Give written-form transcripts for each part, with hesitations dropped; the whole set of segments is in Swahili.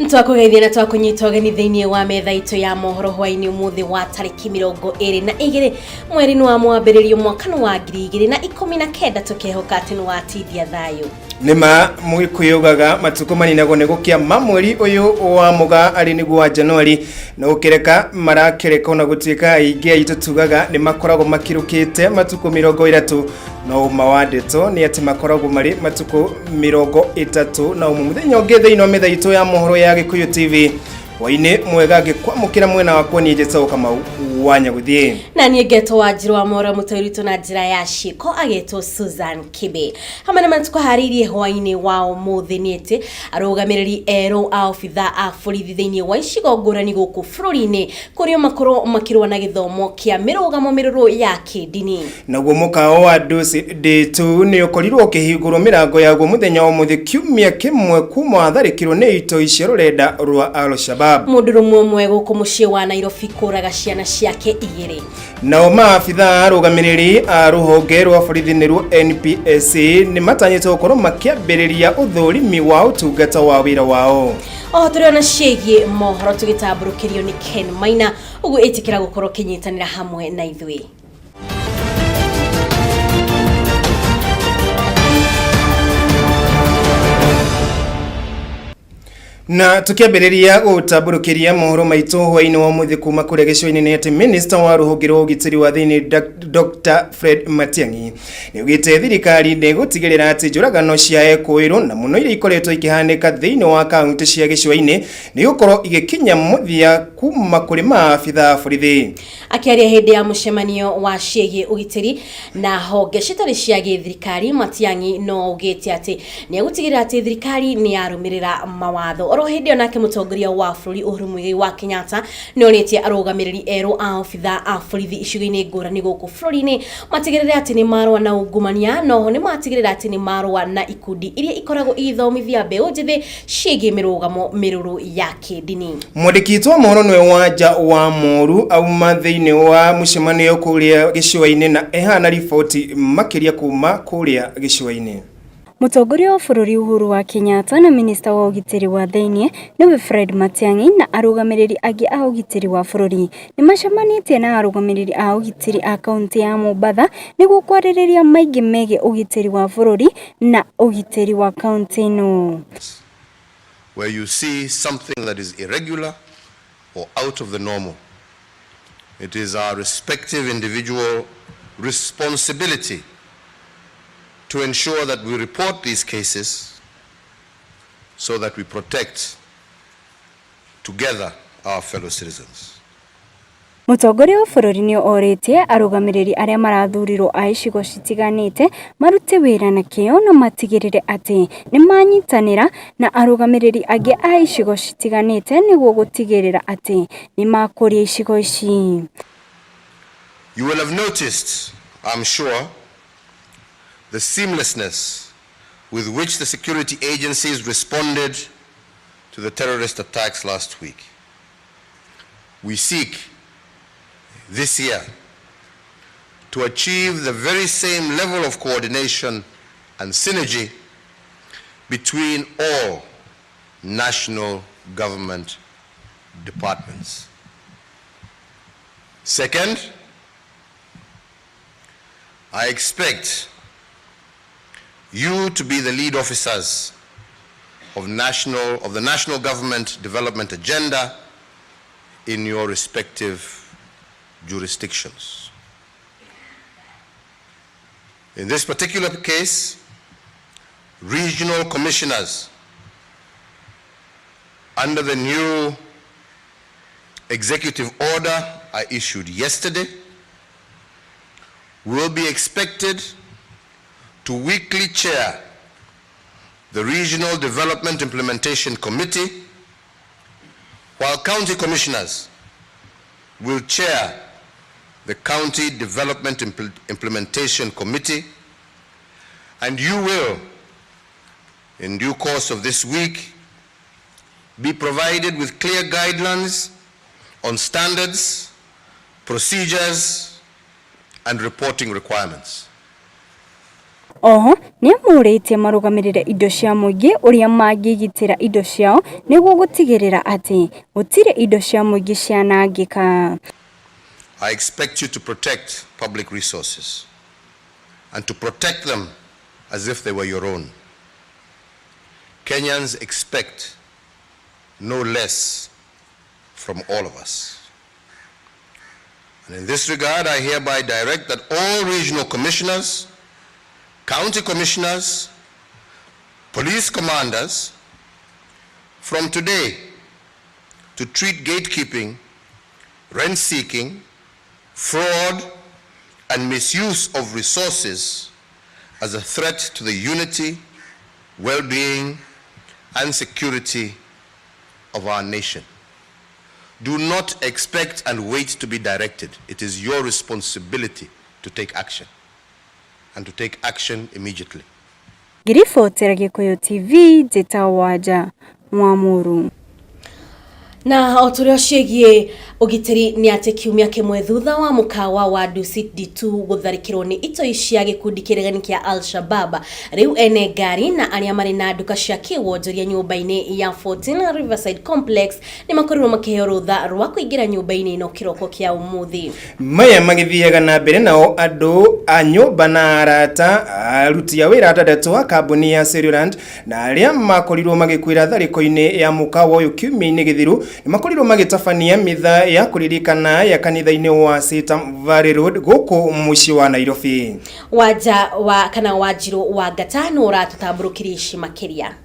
Nitwakugeithia na twakunyitogeni thiini wa metha itu ya mohoro hwaini umuthi wa tariki 22 mweri wa mwambiririo mwaka wa 2019 tukehoka ati ni watithia thayu nima mwikuyugaga matuko maninago ne gukiama mweri uyu wa muga ari niguo wa Januari no ukireka marakereka na gutika ingi aitu tugaga ni makorago makirukite matuko 30 no mawadeto ni ati makorago mari matuko 30 na umuthenya ongethe ino metha itu ya mohoro ya Gikuyu TV waine mwega gikwamukira mwena wakwa ni Jesau KAMAU WANJIRU na ni geto WANJIRU wa mohoro mutairitu na njira ya CIIKO ageto Susan KIBE hamana mantuko haririe hwaine wao muthinite arugamiriri ero aofitha a borithi thiini wa icigo ngurani guku bururi-ini kurio makoro makirwa na githomo kia mirugamo miruru ya kidini naguo mukao wa Dusi D2 ni ukorirwo kihingurwo mirango yaguo muthenya wa muthi kiumia kimwe kuma tharikiro ni ito icio rurenda rwa Al-Shabab mundu mumwe guku mucii wa Nairobi kuraga ciana ciake igiri nao maabitha arugamiriri a ruhonge rwa borithi niruo NPSC ni matanyite gukorwo makiambiriria uthurimi wa utungata wa wira wao turiona ciĩgie mohoro tugitamburukirio ni Ken Maina uguo itikira gukorwo kinyitanira hamwe na ithui na tukiambiriria gutamburukiria mohoro maitu hwaini wa muthi kuma kure gicoi-ini ni ati minister wa ruhonge rwa ugitiri wa thiini Dr. Fred Matiang'i ni ugite thirikari ni gutigirira ati njuragano cia ekuiru na muno iria ikoretwo ikihanika thiini wa kaunti cia gicoi-ini ni gukorwo igikinya muthia kuma kuri maabitha borithi akiaria hindi ya mucemanio wa ciĩgie ugitiri na honge citari cia githirikari Matiang'i no ugite ati ni gutigirira ati thirikari ni yarumirira mawatho oro hindi onake mutongoria wa bururi Uhuru Muigai wa Kenyatta ni onetie arugamiriri ero a ofitha a borithi icigo-ini ngurani guku bururi-ini matigirire ati ni marwa na ungumania no ni matigirire ati ni marwa na ikundi iria ikoragwo ithomithia mbeu njithi ciĩgie mirugamo miruru ya kidini mwandikitwo mohoro nwe wanja wa moru auma thiini wa mucemanio kuria gicua-ini na ehana riboti makiria kuma kuria gicua-ini Mutongoria wa bururi Uhuru wa Kenyatta na minister wa ugitiri wa thiini niwe Fred Matiang'i na arugamiriri angi a ugitiri wa bururi ni macemanitie na arugamiriri a ugitiri a kaunti ya Mombasa niguo kwaririria maingi megie ugitiri wa bururi na ugitiri wa kaunti no where you see something that is irregular or out of the normal. It is our respective individual responsibility to ensure that we report these cases so that we protect together our fellow citizens. Mutongoria wa bururi ni oritie arugamiriri aria marathurirwo a icigo citiganite marute wira na kio na matigirire ati ni manyitanira na arugamiriri angi a icigo citiganite niguo gutigirira ati ni makuria icigo ici. You will have noticed, I'm sure, the seamlessness with which the security agencies responded to the terrorist attacks last week. We seek this year to achieve the very same level of coordination and synergy between all national government departments. Second, I expect you to be the lead officers of the national government development agenda in your respective jurisdictions. In this particular case, regional commissioners under the new executive order I issued yesterday will be expected to weekly chair the Regional Development Implementation Committee, while county commissioners will chair the County Development Implementation Committee, and you will, in due course of this week, be provided with clear guidelines on standards, procedures, and reporting requirements. Oho niamuritie marugamirire indo cia muingi uria mangigitira indo ciao niguo gutigirira ati gutire indo cia muingi cianangika. I expect you to protect public resources and to protect them as if they were your own. Kenyans expect no less from all of us. And in this regard, I hereby direct that all regional commissioners, county commissioners, police commanders, from today, to treat gatekeeping, rent-seeking, fraud, and misuse of resources as a threat to the unity, well-being, and security of our nation. Do not expect and wait to be directed. It is your responsibility to take action, and to take action immediately. Girifotera Gikuyu TV Jeta MWAURA. Na oturio ciĩgie ugitiri ni ati kiumia kimwe thutha wa mukawa wa Dusit D2 gutharikirwo ni itoi cia gikundi kiregani kia Al-Shabab, riu ene ngari na aria mari na nduka cia kiwonjoria nyumba-ini ya 14 Riverside Complex ni makorirwo makiheo rutha rwa kuingira nyumba-ini ino kiroko kia umuthi. Maya magithiaga na mbere nao andu a nyumba na arata aruti a wira atandatu a kambuni ya Cellulant na aria makorirwo magikwira thariko-ini ya mukawa uyu kiumia-ini githiru ni makorirwo magitabania mitha ya kuririkana ya kanitha-ini wa Sitam Valley Road guku muci wa Nairobi. Wanja wa kana Wanjiru wa gatano uratutamburukirishi makiria.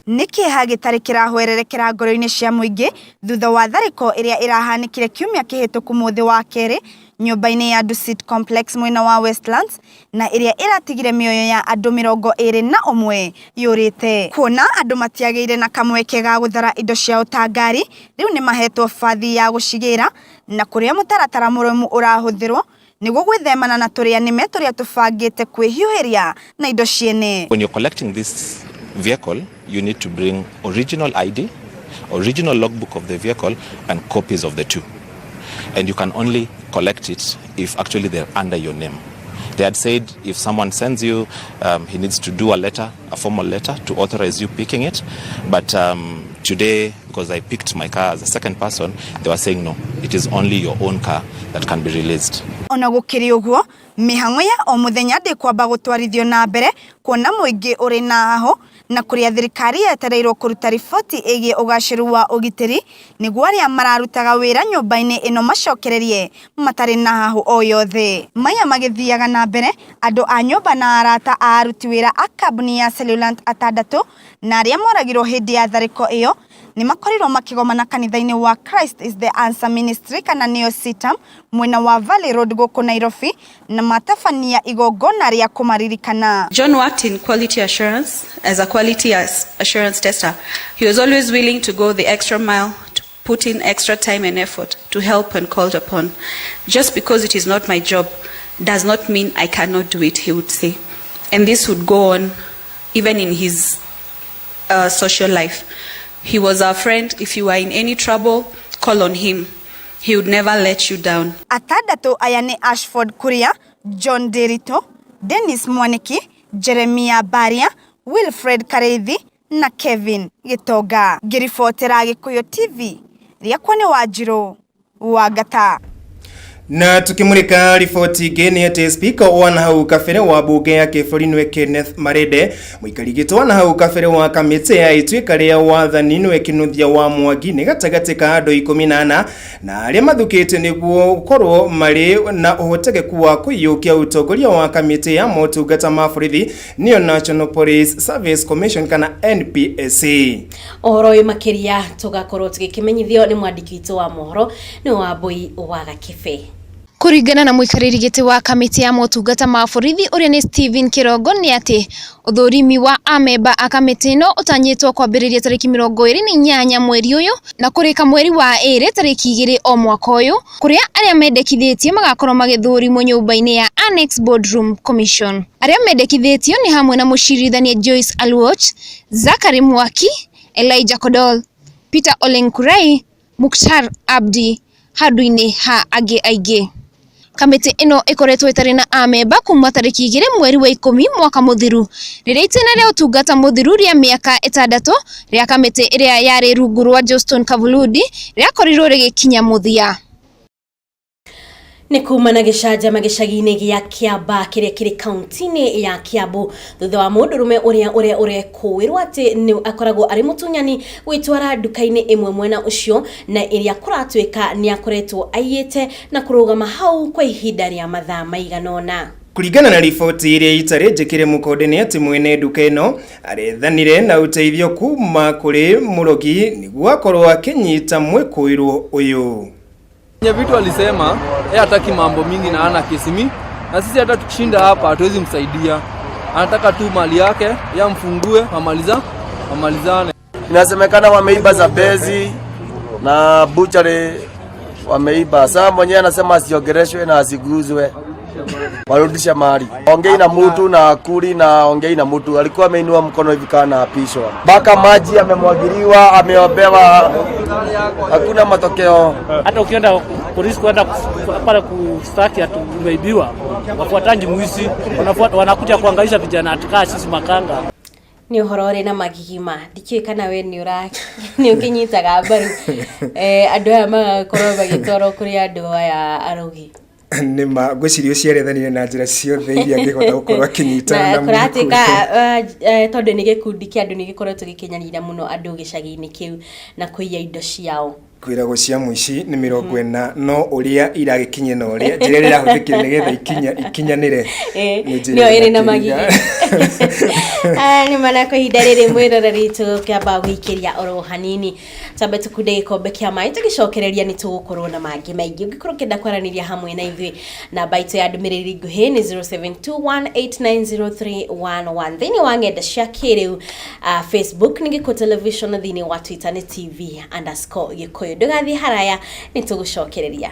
Niki hagitari kirahwererekera ngoro-ini cia muingi thutha wa thariko iria irahanikire kiumia kihituku muthi wa keri nyumba-ini ya Dusit Complex mwena wa Westlands na iria iratigire mioyo ya andu 21 yurite. Kuona andu matiageire na kamweke ga guthara indo ciao ta ngari, riu ni mahetwo bathi ya gucigira na kuria mutaratara murumu urahuthirwo niguo gwithemana na turia nime turia tubangite kwihiuhiria na indo ciene. When you're collecting this vehicle, you need to bring original ID, original logbook of the vehicle, and copies of the two. And you can only collect it if actually they're under your name. They had said if someone sends you, he needs to do a letter, a formal letter to authorize you picking it. But today, because I picked my car as a second person, they were saying no, it is only your own car that can be released. Ona gukiri uguo mihango ya o muthenya ndikwamba gutwarithio na mbere kuona muingi uri na aho na kuria thirikari yetereirwo kuruta riboti igie ugashiru wa ugitiri niguo aria mararutaga wira nyumba-ini ino macokererie matari na aho o yothe. Maya magithiaga na mbere andu a nyumba na arata a aruti wira a kambuni ya Cellulant atandatu na aria moragirwo hindi ya thariko iyo ni makorirwo makigomana kanitha-ini wa Christ is the Answer Ministry kana neo Sitam mwena wa Valley Road guku Nairobi na matafania igogona ria kumaririkana. John worked in quality assurance as a quality assurance tester. He was always willing to go the extra mile, to put in extra time and effort to help when called upon. Just because it is not my job does not mean I cannot do it, he would say. And this would go on even in his social life. He was our friend. If you are in any trouble, call on him. He would never let you down. Atandatu aya ni Ashford Kuria, John Derito, Dennis Mwaniki, Jeremiah Baria, Wilfred Kareithi na Kevin Gitoga. Girifotera Gikuyu TV, riakwa ni Wanjiru wa Gata. Na tukimulika ripoti geni ati speaker wa hau kafere wa bunge ya Kiburi Kenneth Marende muikari gitwa na hau kafere wa kamiti ya itwika ria wathani nwe kinuthia wa Mwangi ni gatagati ka andu 14 na aria mathukite niguo korwo mari na uhotegeku wa kuyukia utongoria wa kamiti ya motungata ma borithi niyo National Police Service Commission kana NPSC. Ohoro makiria tugakorwo tugikimenyithio ni mwandiki witu wa Mohoro ni wa Boi wa Gakibe. Kuringana na muikariri giti wa kamiti ya motungata ma borithi uria ni Stephen Kirongo ni ati uthurimi wa amemba a kamiti no utanyitwo kwambiriria tariki 28 mweri uyu na kurika mweri wa 2 tariki 2 o mwaka uyu kuria aria mendekithitie magakorwo magithurimwo nyumba-ini ya Annex Boardroom Commission. Aria mendekithitio ni hamwe na mushirithania Joyce Aluoch, Zakari Mwaki, Elijah Kodol, Peter Olenkurai, Mukhtar Abdi, Haduine ha age aige. Kamiti ino ikoretwo itari na amemba kuma tariki 2 mweri wa 10 mwaka muthiru. Riria itena ria utungata muthiru ria miaka 6 ria kamiti iria yari rungu rwa Johnston Kavuludi riakorirwo rigikinya muthia. Nĩ kuma na gĩcanjama gĩcagi-inĩ gĩa Kĩamba kĩrĩa kĩrĩ kaunti-inĩ ya Kiambu thutha wa mũndũrũme ũrĩa ũrekũĩrwo atĩ nĩ akoragwo arĩ mũtunyani gwĩtwara nduka-inĩ ĩmwe mwena ũcio na ĩrĩa kũratuĩka nĩ akoretwo aiyĩte na kũrũgama hau kwa ihinda rĩa mathaa maigana ũna. Kuringana na riboti iria itarĩ njĩkĩre mũkonde nĩ atĩ mwene nduka ĩno arethanire na ũteithio kuma kũrĩ mũrogi nĩguo akorwo akĩnyita mwĩkũĩrwo ũyũ. Vitu alisema hataki mambo mingi na ana kesimi, na sisi hata tukishinda hapa hatuwezi msaidia. Anataka tu mali yake ya mfungue wamalizane. Inasemekana wameiba za bezi na butchery wameiba. Sasa mwenyewe anasema asiogereshwe na asiguzwe. Warudisha mali. Ongei na mtu na akuli na ongei na mtu. Alikuwa ameinua mkono hivi kana apishwa. Baka maji amemwagiliwa, ameobewa. Hakuna matokeo. Hata ukienda polisi kwenda pale kustaki umeibiwa, wafuatangi muisi, wanakuja kuangaisha vijana atikaa sisi makanga. Ni uhoro na magigima ndikiwe kana we ni ukinyitaga mbaru andu aya magakorwo bagitwarwo kuri andu aya arogi. Nima gwicirio ciarethanire na njira ciothe iria ngihota gukorwo akinyitana na kuratika tondu ni gikundi kia andu ni gikoretwo gikinyanira muno andu gicagi-ini kiu na kuiya indo ciao. Kwirago cia muici ni 40 no uria iragikinye no uria njira ira huthikire nigetha ikinyanire nio iri na magigi ni mana ko hidarire mwirora ritu kiamba gwikiria oro hanini tambe tukude gikombe kia mai tugicokereria ni tugukorwo na mangi maingi ungikorwo kenda kwaraniria hamwe na ithui na baito ya ndumiriri nguhi ni 0721890311 thini wa ngenda cia kiriu Facebook ni Gikuyu television thini wa Twitter ni TV_Gikuyu. Ndugathi haraya ni tugucokereria.